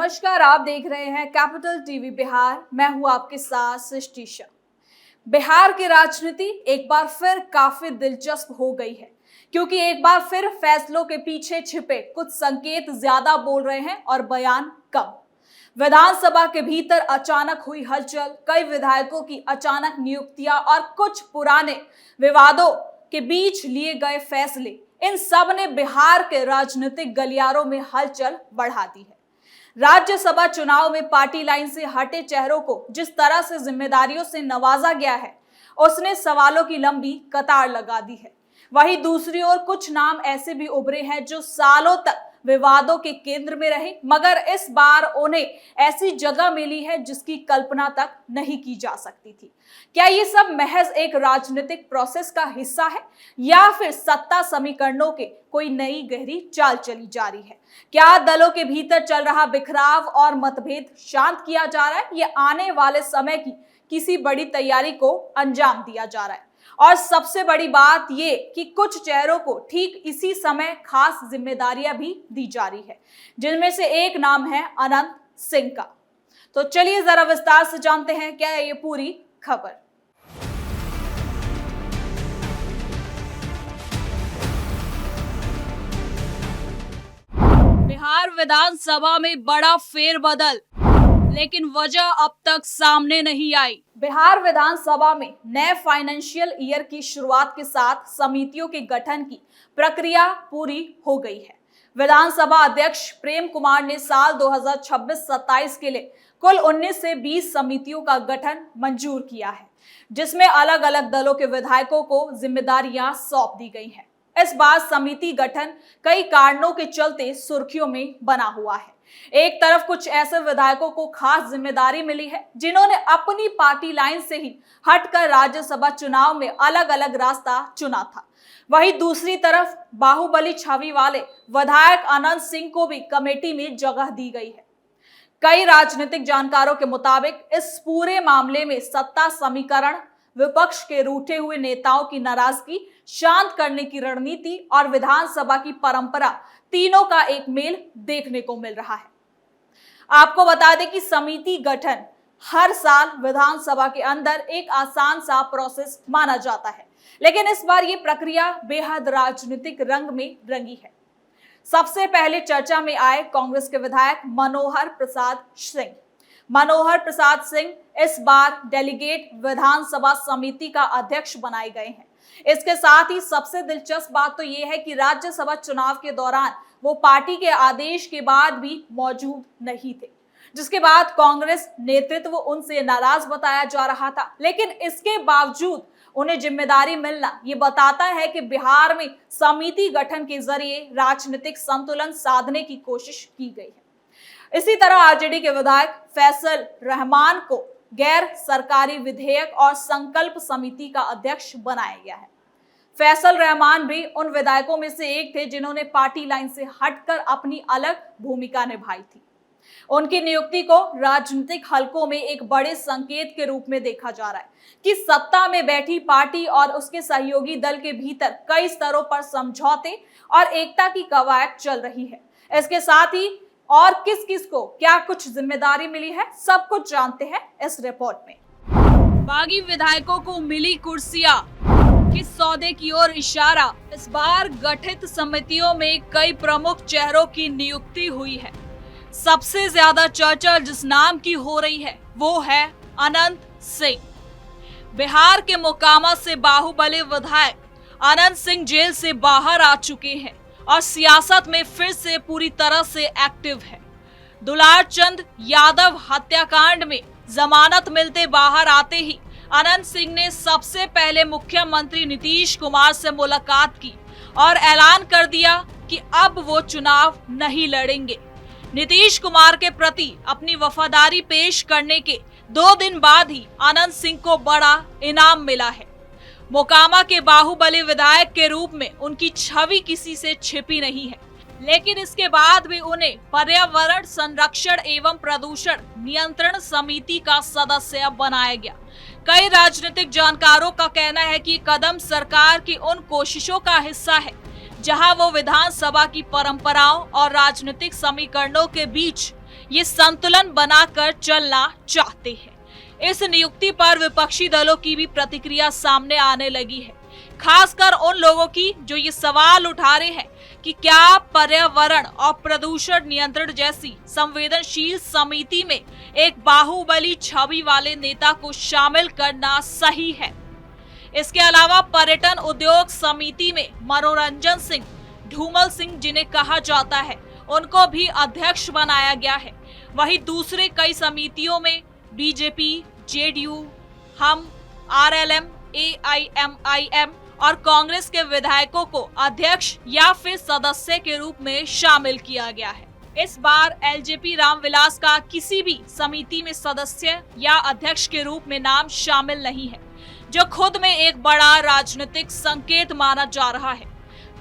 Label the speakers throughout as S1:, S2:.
S1: नमस्कार, आप देख रहे हैं कैपिटल टीवी बिहार। मैं हूं आपके साथ सृष्टि शाह। बिहार की राजनीति एक बार फिर काफी दिलचस्प हो गई है, क्योंकि एक बार फिर फैसलों के पीछे छिपे कुछ संकेत ज्यादा बोल रहे हैं और बयान कम। विधानसभा के भीतर अचानक हुई हलचल, कई विधायकों की अचानक नियुक्तियां और कुछ पुराने विवादों के बीच लिए गए फैसले, इन सब ने बिहार के राजनीतिक गलियारों में हलचल बढ़ा दी है। राज्यसभा चुनाव में पार्टी लाइन से हटे चेहरों को जिस तरह से जिम्मेदारियों से नवाजा गया है, उसने सवालों की लंबी कतार लगा दी है। वहीं दूसरी ओर कुछ नाम ऐसे भी उभरे हैं जो सालों तक विवादों के केंद्र में रहे, मगर इस बार उन्हें ऐसी जगह मिली है जिसकी कल्पना तक नहीं की जा सकती थी। क्या ये सब महज एक राजनीतिक प्रोसेस का हिस्सा है, या फिर सत्ता समीकरणों के कोई नई गहरी चाल चली जा रही है? क्या दलों के भीतर चल रहा बिखराव और मतभेद शांत किया जा रहा है, या आने वाले समय की किसी बड़ी तैयारी को अंजाम दिया जा रहा है? और सबसे बड़ी बात ये कि कुछ चेहरों को ठीक इसी समय खास जिम्मेदारियां भी दी जा रही है, जिनमें से एक नाम है अनंत सिंह का। तो चलिए जरा विस्तार से जानते हैं क्या है ये पूरी खबर। बिहार विधानसभा में बड़ा फेरबदल, लेकिन वजह अब तक सामने नहीं आई। बिहार विधानसभा में नए फाइनेंशियल ईयर की शुरुआत के साथ समितियों के गठन की प्रक्रिया पूरी हो गई है। विधानसभा अध्यक्ष प्रेम कुमार ने साल 2026-27 के लिए कुल 19 से 20 समितियों का गठन मंजूर किया है, जिसमें अलग अलग दलों के विधायकों को जिम्मेदारियां सौंप दी गई हैं। इस बार समिति गठन कई कारणों के चलते सुर्खियों में बना हुआ है। एक तरफ कुछ ऐसे विधायकों को खास जिम्मेदारी मिली है जिन्होंने अपनी पार्टी लाइन से ही हटकर राज्यसभा चुनाव में अलग अलग रास्ता चुना था। वहीं दूसरी तरफ बाहुबली छवि वाले विधायक अनंत सिंह को भी कमेटी में जगह दी गई है। कई राजनीतिक जानकारों के मुताबिक इस पूरे मामले में सत्ता समीकरण, विपक्ष के रूठे हुए नेताओं की नाराजगी शांत करने की रणनीति और विधानसभा की परंपरा, तीनों का एक मेल देखने को मिल रहा है। आपको बता दें कि समिति गठन हर साल विधानसभा के अंदर एक आसान सा प्रोसेस माना जाता है, लेकिन इस बार ये प्रक्रिया बेहद राजनीतिक रंग में रंगी है। सबसे पहले चर्चा में आए कांग्रेस के विधायक मनोहर प्रसाद सिंह। मनोहर प्रसाद सिंह इस बार डेलीगेट विधानसभा समिति का अध्यक्ष बनाए गए हैं। इसके साथ ही सबसे दिलचस्प बात तो यह है कि राज्यसभा चुनाव के दौरान वो पार्टी के आदेश के बाद भी मौजूद नहीं थे, जिसके बाद कांग्रेस नेतृत्व उनसे नाराज बताया जा रहा था। लेकिन इसके बावजूद उन्हें जिम्मेदारी मिलना ये बताता है कि बिहार में समिति गठन के जरिए राजनीतिक संतुलन साधने की कोशिश की गई है। इसी तरह आरजेडी के विधायक फैसल रहमान को गैर सरकारी विधेयक और संकल्प समिति का अध्यक्ष बनाया गया है। फैसल रहमान भी उन विधायकों में से एक थे जिन्होंने पार्टी लाइन से हटकर अपनी अलग भूमिका निभाई थी। उनकी नियुक्ति को राजनीतिक हलकों में एक बड़े संकेत के रूप में देखा जा रहा है कि सत्ता में बैठी पार्टी और उसके सहयोगी दल के भीतर कई स्तरों पर समझौते और एकता की कवायद चल रही है। इसके साथ ही और किस किस को क्या कुछ जिम्मेदारी मिली है, सब कुछ जानते हैं इस रिपोर्ट में। बागी विधायकों को मिली कुर्सियां, किस सौदे की ओर इशारा? इस बार गठित समितियों में कई प्रमुख चेहरों की नियुक्ति हुई है। सबसे ज्यादा चर्चा जिस नाम की हो रही है वो है अनंत सिंह। बिहार के मोकामा से बाहुबली विधायक अनंत सिंह जेल से बाहर आ चुके हैं और सियासत में फिर से पूरी तरह से एक्टिव है। दुलार चंद यादव हत्याकांड में जमानत मिलते बाहर आते ही अनंत सिंह ने सबसे पहले मुख्यमंत्री नीतीश कुमार से मुलाकात की और ऐलान कर दिया कि अब वो चुनाव नहीं लड़ेंगे। नीतीश कुमार के प्रति अपनी वफादारी पेश करने के 2 दिन बाद ही अनंत सिंह को बड़ा इनाम मिला है। मोकामा के बाहुबली विधायक के रूप में उनकी छवि किसी से छिपी नहीं है, लेकिन इसके बाद भी उन्हें पर्यावरण संरक्षण एवं प्रदूषण नियंत्रण समिति का सदस्य बनाया गया। कई राजनीतिक जानकारों का कहना है कि कदम सरकार की उन कोशिशों का हिस्सा है जहां वो विधानसभा की परंपराओं और राजनीतिक समीकरणों के बीच ये संतुलन बनाकर चलना चाहते हैं। इस नियुक्ति पर विपक्षी दलों की भी प्रतिक्रिया सामने आने लगी है, खासकर उन लोगों की जो ये सवाल उठा रहे हैं कि क्या पर्यावरण और प्रदूषण नियंत्रण जैसी संवेदनशील समिति में एक बाहुबली छवि वाले नेता को शामिल करना सही है। इसके अलावा पर्यटन उद्योग समिति में मनोरंजन सिंह, धूमल सिंह जिन्हें कहा जाता है, उनको भी अध्यक्ष बनाया गया है। वहीं दूसरे कई समितियों में बीजेपी, जेडीयू, हम, आरएलएम, एआईएमआईएम और कांग्रेस के विधायकों को अध्यक्ष या फिर सदस्य के रूप में शामिल किया गया है। इस बार एलजेपी रामविलास का किसी भी समिति में सदस्य या अध्यक्ष के रूप में नाम शामिल नहीं है, जो खुद में एक बड़ा राजनीतिक संकेत माना जा रहा है।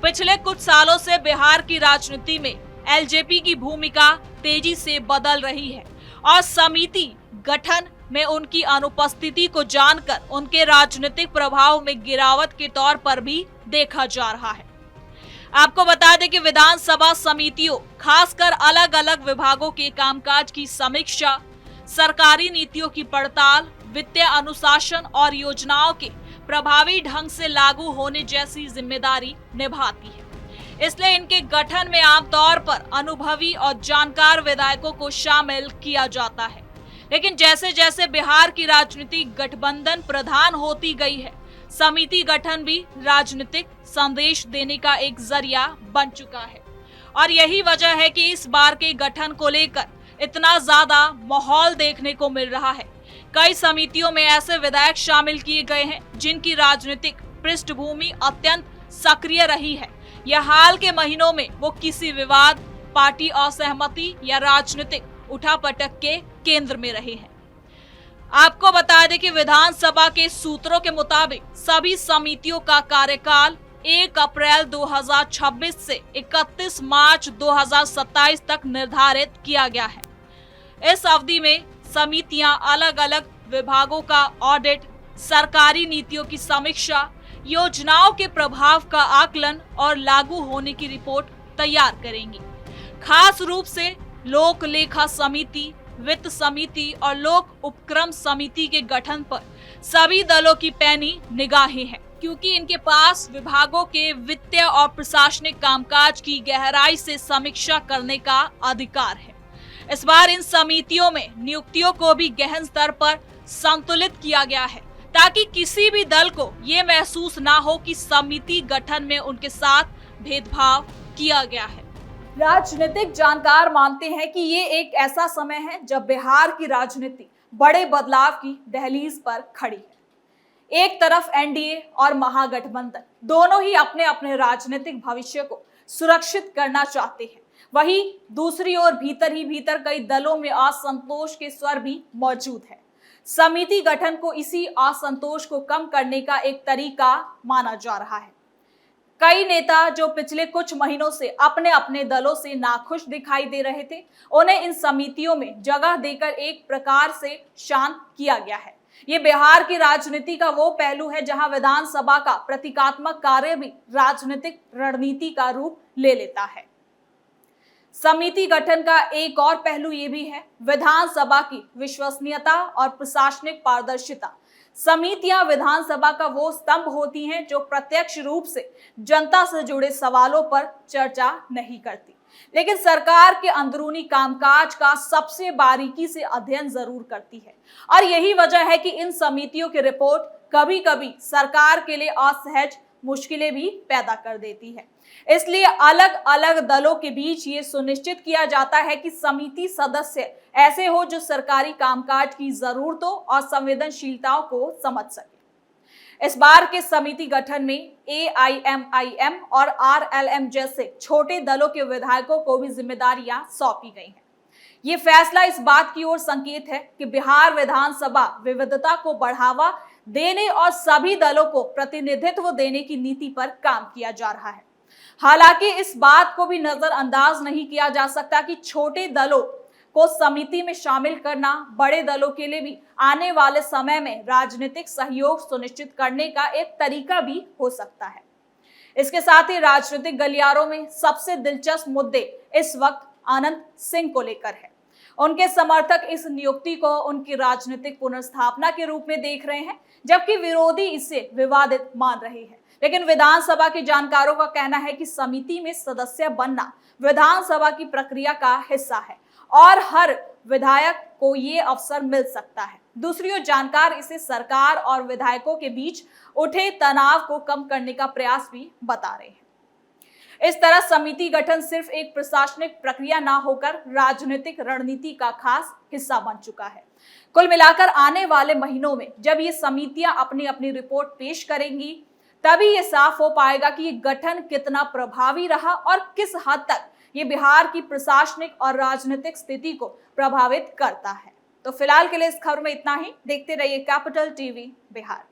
S1: पिछले कुछ सालों से बिहार की राजनीति में एलजेपी की भूमिका तेजी से बदल रही है और समिति गठन में उनकी अनुपस्थिति को जानकर उनके राजनीतिक प्रभाव में गिरावट के तौर पर भी देखा जा रहा है। आपको बता दें कि विधानसभा समितियों, खासकर अलग अलग विभागों के कामकाज की समीक्षा, सरकारी नीतियों की पड़ताल, वित्तीय अनुशासन और योजनाओं के प्रभावी ढंग से लागू होने जैसी जिम्मेदारी निभाती है। इसलिए इनके गठन में आमतौर पर अनुभवी और जानकार विधायकों को शामिल किया जाता है। लेकिन जैसे जैसे बिहार की राजनीति गठबंधन प्रधान होती गई है, समिति गठन भी राजनीतिक संदेश देने का एक जरिया बन चुका है। और यही वजह है कि इस बार के गठन को लेकर इतना ज्यादा माहौल देखने को मिल रहा है। कई समितियों में ऐसे विधायक शामिल किए गए हैं जिनकी राजनीतिक पृष्ठभूमि अत्यंत सक्रिय रही है या हाल के महीनों में वो किसी विवाद, पार्टी असहमति या राजनीतिक उठापटक के केंद्र में रहे हैं। आपको बता दें कि विधानसभा के सूत्रों के मुताबिक सभी समितियों का कार्यकाल 1 अप्रैल 2026 से 31 मार्च 2027 तक निर्धारित किया गया है। इस अवधि में समितियां अलग अलग विभागों का ऑडिट, सरकारी नीतियों की समीक्षा, योजनाओं के प्रभाव का आकलन और लागू होने की रिपोर्ट तैयार करेंगी। खास रूप से लोक लेखा समिति, वित्त समिति और लोक उपक्रम समिति के गठन पर सभी दलों की पैनी निगाहें हैं, क्योंकि इनके पास विभागों के वित्तीय और प्रशासनिक कामकाज की गहराई से समीक्षा करने का अधिकार है। इस बार इन समितियों में नियुक्तियों को भी गहन स्तर पर संतुलित किया गया है, ताकि किसी भी दल को ये महसूस ना हो कि समिति गठन में उनके साथ भेदभाव किया गया है। राजनीतिक जानकार मानते हैं कि ये एक ऐसा समय है जब बिहार की राजनीति बड़े बदलाव की दहलीज पर खड़ी है। एक तरफ एनडीए और महागठबंधन दोनों ही अपने अपने राजनीतिक भविष्य को सुरक्षित करना चाहते हैं, वहीं दूसरी ओर भीतर ही भीतर कई दलों में असंतोष के स्वर भी मौजूद है। समिति गठन को इसी असंतोष को कम करने का एक तरीका माना जा रहा है। कई नेता जो पिछले कुछ महीनों से अपने अपने दलों से नाखुश दिखाई दे रहे थे, उन्हें इन समितियों में जगह देकर एक प्रकार से शांत किया गया है। ये बिहार की राजनीति का वो पहलू है जहां विधानसभा का प्रतीकात्मक कार्य भी राजनीतिक रणनीति का रूप ले लेता है। समिति गठन का एक और पहलू ये भी है विधानसभा की विश्वसनीयता और प्रशासनिक पारदर्शिता। समितियां विधानसभा का वो स्तंभ होती हैं जो प्रत्यक्ष रूप से जनता से जुड़े सवालों पर चर्चा नहीं करती, लेकिन सरकार के अंदरूनी कामकाज का सबसे बारीकी से अध्ययन जरूर करती है। और यही वजह है कि इन समितियों की रिपोर्ट कभी कभी सरकार के लिए असहज मुश्किलें भी पैदा कर देती है। इसलिए अलग अलग दलों के बीच ये सुनिश्चित किया जाता है कि समिति सदस्य ऐसे हो जो सरकारी कामकाज की जरूरतों और संवेदनशीलताओं को समझ सके। इस बार के समिति गठन में एआईएमआईएम और आरएलएम जैसे छोटे दलों के विधायकों को भी जिम्मेदारियां सौंपी गई हैं। ये फैसला इस बात की ओर संकेत है कि बिहार विधानसभा विविधता को बढ़ावा देने और सभी दलों को प्रतिनिधित्व देने की नीति पर काम किया जा रहा है। हालांकि इस बात को भी नजरअंदाज नहीं किया जा सकता कि छोटे दलों को समिति में शामिल करना बड़े दलों के लिए भी आने वाले समय में राजनीतिक सहयोग सुनिश्चित करने का एक तरीका भी हो सकता है। इसके साथ ही राजनीतिक गलियारों में सबसे दिलचस्प मुद्दे इस वक्त अनंत सिंह को लेकर है। उनके समर्थक इस नियुक्ति को उनकी राजनीतिक पुनर्स्थापना के रूप में देख रहे हैं, जबकि विरोधी इसे विवादित मान रहे हैं। लेकिन विधानसभा के जानकारों का कहना है कि समिति में सदस्य बनना विधानसभा की प्रक्रिया का हिस्सा है और हर विधायक को ये अवसर मिल सकता है। दूसरी ओर जानकार इसे सरकार और विधायकों के बीच उठे तनाव को कम करने का प्रयास भी बता रहे हैं। इस तरह समिति गठन सिर्फ एक प्रशासनिक प्रक्रिया ना होकर राजनीतिक रणनीति का खास हिस्सा बन चुका है। कुल मिलाकर आने वाले महीनों में जब ये समितियां अपनी अपनी रिपोर्ट पेश करेंगी, तभी ये साफ हो पाएगा कि ये गठन कितना प्रभावी रहा और किस हद तक ये बिहार की प्रशासनिक और राजनीतिक स्थिति को प्रभावित करता है। तो फिलहाल के लिए इस खबर में इतना ही। देखते रहिए कैपिटल टीवी बिहार।